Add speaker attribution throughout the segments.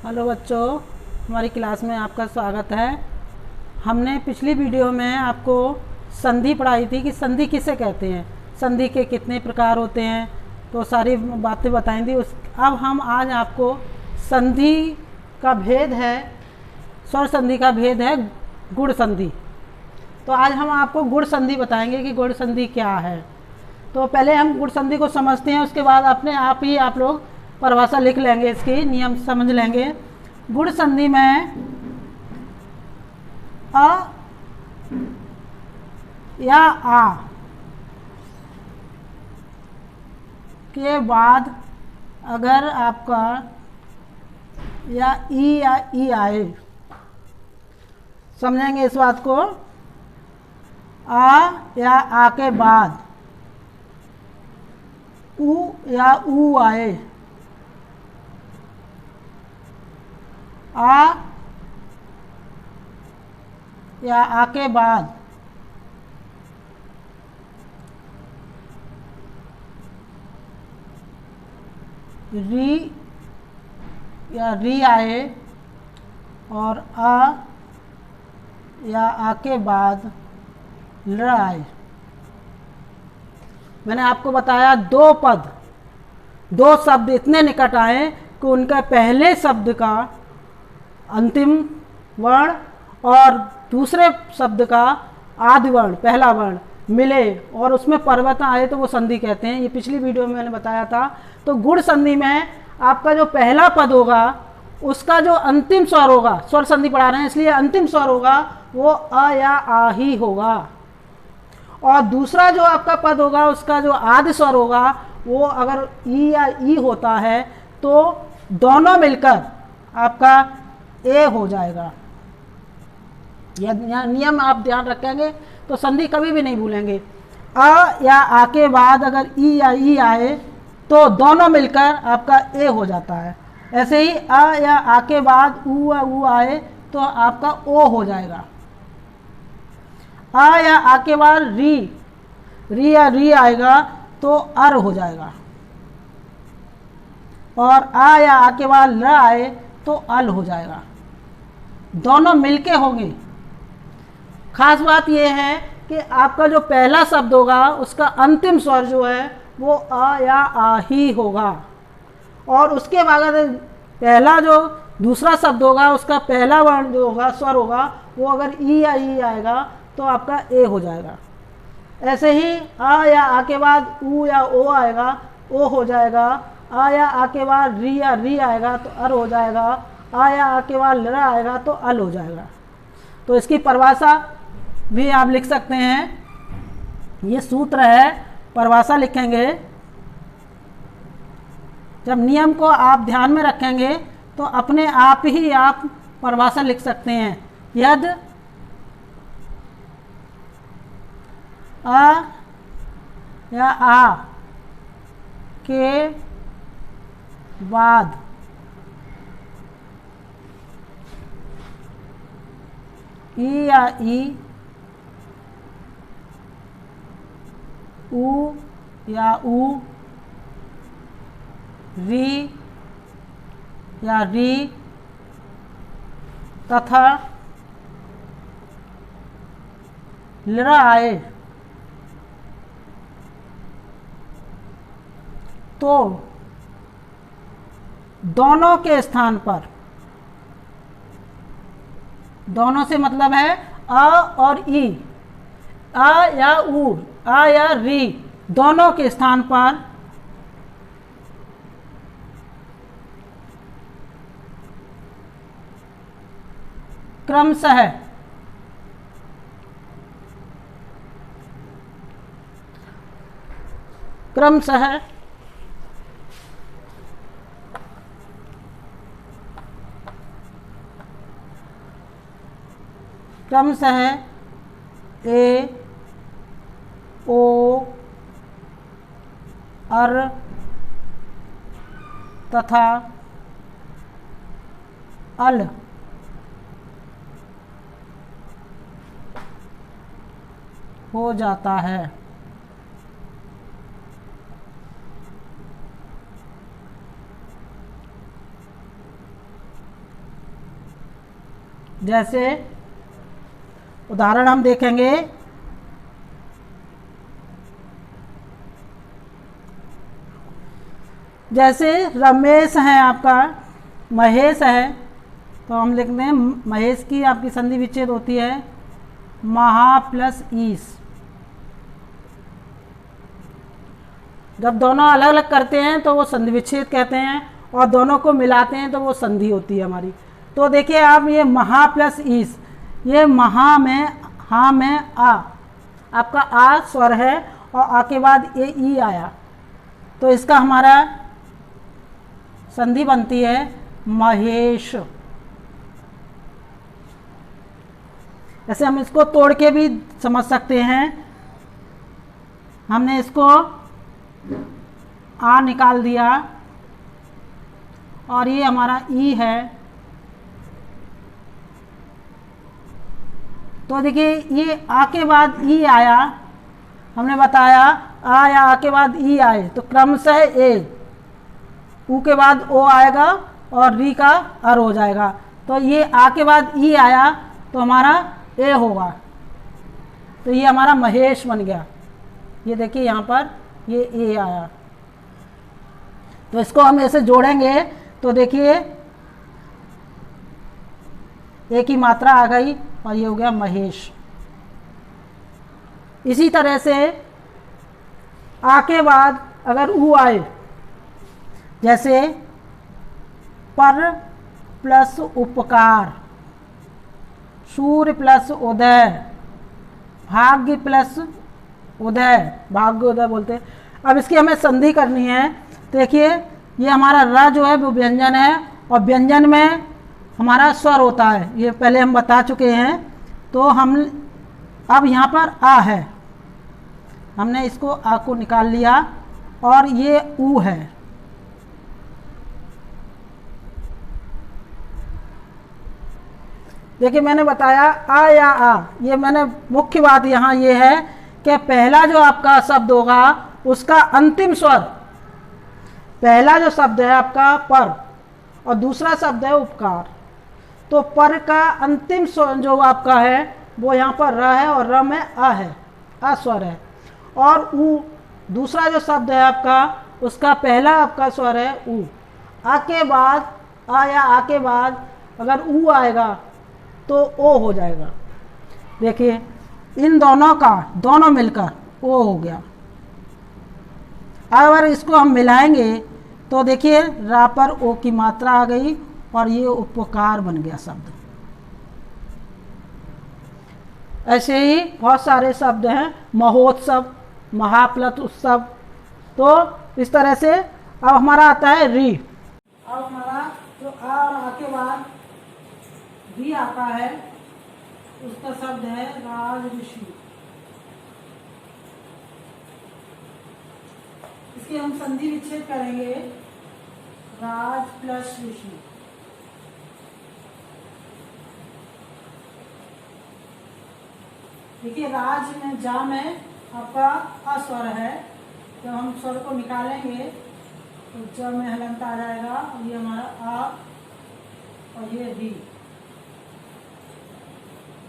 Speaker 1: Hello बच्चों, हमारी class में आपका स्वागत है। हमने पिछली वीडियो में आपको संधि पढ़ाई थी कि संधि किसे कहते हैं, संधि के कितने प्रकार होते हैं, तो सारी बातें बताई थी। अब हम आज आपको संधि का भेद है, स्वर संधि का भेद है गुण संधि। तो आज हम आपको गुण संधि बताएंगे कि गुण संधि क्या है। तो पहले हम गुण संधि को समझते हैं, उसके बाद अपने आप ही आप लोग परिभाषा लिख लेंगे, इसकी नियम समझ लेंगे। गुण संधि में अ या आ के बाद अगर आपका या ई आए, समझेंगे इस बात को। आ या आ के बाद उ या ऊ आए, आ या आ के बाद री या री आए, और आ या आ के बाद ल आए। मैंने आपको बताया दो शब्द इतने निकट आए कि उनका पहले शब्द का अंतिम वर्ण और दूसरे शब्द का आदि वर्ण, पहला वर्ण मिले और उसमें परिवर्तन आए तो वो संधि कहते हैं। ये पिछली वीडियो में मैंने बताया था। तो गुण संधि में आपका जो पहला पद होगा उसका जो अंतिम स्वर होगा, स्वर संधि पढ़ा रहे हैं इसलिए अंतिम स्वर होगा वो अ या आ ही होगा, और दूसरा जो आपका पद होगा उसका जो आदि स्वर होगा वो अगर ई या ई होता है तो दोनों मिलकर आपका ए हो जाएगा। यह नियम आप ध्यान रखेंगे तो संधि कभी भी नहीं भूलेंगे। अ या आ के बाद अगर ई या ई आए तो दोनों मिलकर आपका ए हो जाता है। ऐसे ही अ या आ के बाद ऊ या ऊ आए तो आपका ओ हो जाएगा। आ या आ के बाद री या री आएगा तो अर हो जाएगा, और आ या आ के बाद ल आए तो अल हो जाएगा। दोनों मिलके होंगे। खास बात यह है कि आपका जो पहला शब्द होगा उसका अंतिम स्वर जो है वो अ या आ ही होगा, और उसके बाद पहला जो दूसरा शब्द होगा उसका पहला वर्ण जो होगा, स्वर होगा, वो अगर ई या ई आएगा तो आपका ए हो जाएगा। ऐसे ही आ या आ के बाद ऊ या ओ आएगा, ओ हो जाएगा। आ या आ के बाद री या री आएगा तो अर हो जाएगा। आ या आ के बाद ल आएगा तो अल हो जाएगा। तो इसकी परिभाषा भी आप लिख सकते हैं। ये सूत्र है, परिभाषा लिखेंगे। जब नियम को आप ध्यान में रखेंगे तो अपने आप ही आप परिभाषा लिख सकते हैं। यदि अ या आ के बाद ई या ई, ऊ या ऊ, री या री तथा ल आए तो दोनों के स्थान पर, दोनों से मतलब है अ और ई, आ या ऊ, आ या री, दोनों के स्थान पर क्रमशः ए, ओ, अर तथा अल हो जाता है। जैसे उदाहरण हम देखेंगे, जैसे रमेश है आपका, महेश है, तो हम लिखते हैं महेश की आपकी संधि विच्छेद होती है महा प्लस ईस। जब दोनों अलग अलग करते हैं तो वो संधि विच्छेद कहते हैं, और दोनों को मिलाते हैं तो वो संधि होती है हमारी। तो देखिए आप, ये महा प्लस ईस, ये महा में हा में आ, आपका आ स्वर है और आ के बाद ये ई आया, तो इसका हमारा संधि बनती है महेश। ऐसे हम इसको तोड़ के भी समझ सकते हैं। हमने इसको आ निकाल दिया और ये हमारा ई है, तो देखिए ये आ के बाद ई आया, हमने बताया आ या आ के बाद ई आए तो क्रमशः ए, ऊ के बाद ओ आएगा और री का अर हो जाएगा। तो ये आ के बाद ई आया तो हमारा ए होगा, तो ये हमारा महेश बन गया। ये देखिए यहाँ पर ये ए आया, तो इसको हम ऐसे जोड़ेंगे तो देखिए ए की मात्रा आ गई और ये हो गया महेश। इसी तरह से आ के बाद अगर ऊ आए, जैसे पर प्लस उपकार, सूर्य प्लस उदय, भाग्य प्लस उदय, भाग्य उदय बोलते हैं। अब इसकी हमें संधि करनी है। देखिए ये हमारा र जो है वो व्यंजन है, और व्यंजन में हमारा स्वर होता है, ये पहले हम बता चुके हैं। तो हम अब यहाँ पर आ है, हमने इसको आ को निकाल लिया और ये ऊ है। देखिए मैंने बताया आ या आ, ये मैंने मुख्य बात यहाँ ये है कि पहला जो आपका शब्द होगा उसका अंतिम स्वर, पहला जो शब्द है आपका पर और दूसरा शब्द है उपकार, तो पर का अंतिम स्वर जो आपका है वो यहाँ पर र है और र में आ है, आ स्वर है। और ऊ दूसरा जो शब्द है आपका उसका पहला आपका स्वर है ऊ। आ के बाद आ या आ के बाद अगर ऊ आएगा तो ओ हो जाएगा। देखिए इन दोनों का दोनों मिलकर ओ हो गया। अगर इसको हम मिलाएंगे तो देखिए रा पर ओ की मात्रा आ गई और ये उपकार बन गया शब्द। ऐसे ही बहुत सारे शब्द हैं, महोत्सव, महाप्लत उत्सव। तो इस तरह से अब हमारा आता है री। अब हमारा जो आ और आ के बाद री आता है उसका शब्द है राज ऋषि। इसके हम संधि विच्छेद करेंगे, राज प्लस ऋषि। देखिए राज में जा में आपका अ स्वर है, तो हम स्वर को निकालेंगे तो ज में हलंत आ जाएगा, और ये हमारा आ और ये री,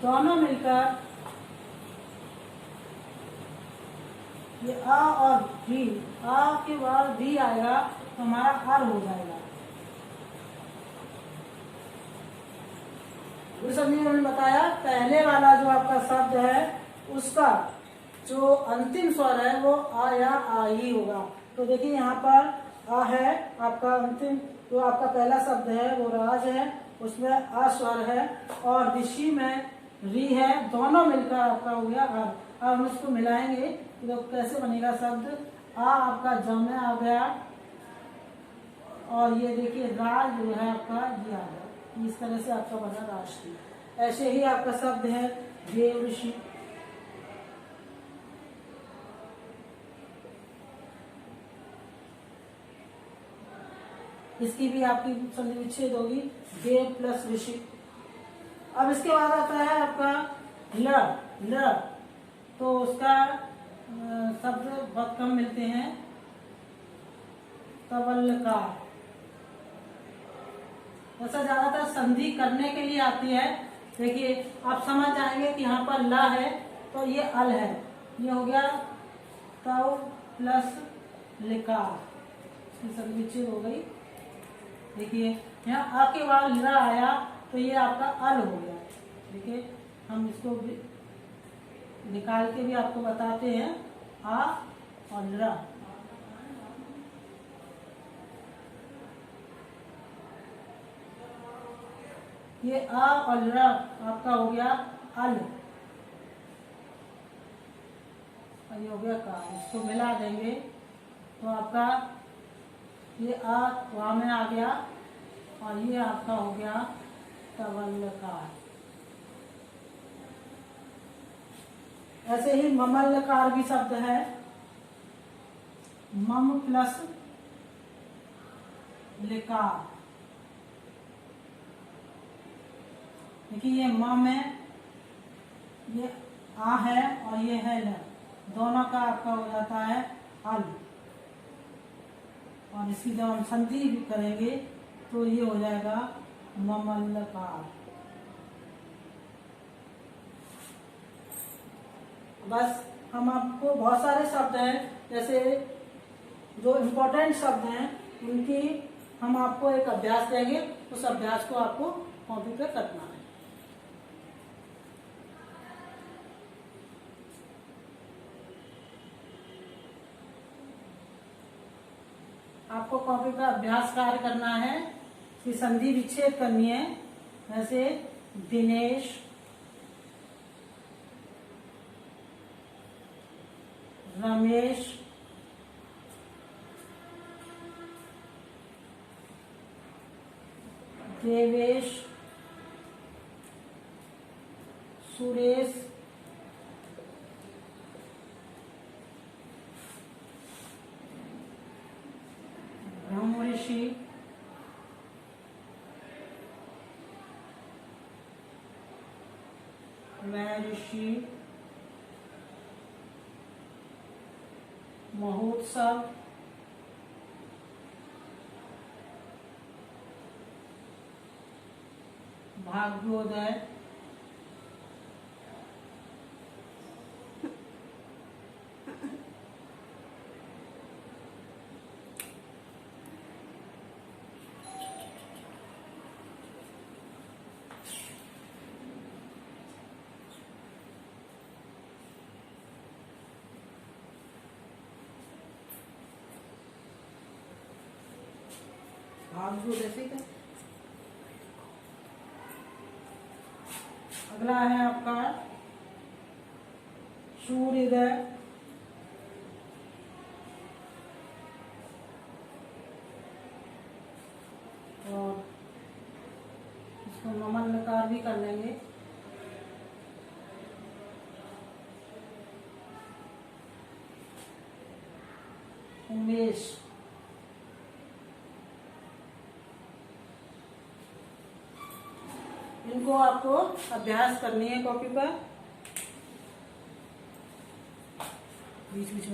Speaker 1: दोनों मिलकर ये आ और री, आ के बाद री आएगा तो हमारा अर हो जाएगा। उस समय उन्होंने बताया पहले वाला जो आपका शब्द है उसका जो अंतिम स्वर है वो आ या आ ही होगा। तो देखिए यहाँ पर आ है आपका अंतिम, जो आपका पहला शब्द है वो राज है, उसमें आ स्वर है, और ऋषि में री है, दोनों मिलकर आपका हो गया अर। अब हम इसको मिलाएंगे तो कैसे बनेगा शब्द, आ आपका ज में आ गया और ये देखिए राज जो है आपका ये आ गया। इस तरह से आपका बना राष्ट्रीय। ऐसे ही आपका शब्द है देव ऋषि। इसकी भी आपकी संधि विच्छेद होगी, देव प्लस ऋषि। अब इसके बाद आता है आपका ल, तो उसका शब्द बहुत कम मिलते हैं, तवल्लकार। ऐसा ज्यादातर संधि करने के लिए आती है, देखिए आप समझ जाएंगे कि यहाँ पर ल है तो ये अल है, ये हो गया तव प्लस लिकार, इसकी सब विच्छेद हो गई। देखिए यहाँ आ के बाद ल आया तो ये आपका अल हो गया। देखिए हम इसको भी निकाल के भी आपको बताते हैं, आ और ल। ये आ और ल आपका हो गया अल, और ये हो गया का। इसको मिला देंगे तो आपका ये आ वहाँ में आ गया और ये आपका हो गया तवल्लकार। ऐसे ही ममल्लकार भी शब्द है, मम प्लस लिकार। देखिए ये मम है, ये आ है और ये है ल, दोनों का आपका हो जाता है अल। और इसकी जब हम संधि भी करेंगे तो ये हो जाएगा ममल्लकार। बस हम आपको बहुत सारे शब्द हैं, जैसे जो इम्पोर्टेंट शब्द हैं उनकी हम आपको एक अभ्यास देंगे, उस अभ्यास को आपको कॉपी पे करना है। आपको कॉपी का अभ्यास कार्य करना है कि संधि विच्छेद करनी है। जैसे दिनेश, रमेश, देवेश, सुरेश, ब्रह्मऋषि, महर्षि, महोत्सव, भाग्योदय, भाग्योदय। ठीक है, अगला है आपका सूर्योदय, और इसको नमनकार भी कर लेंगे। उमेश, इनको आपको अभ्यास करनी है कॉपी पर। बीच बीच में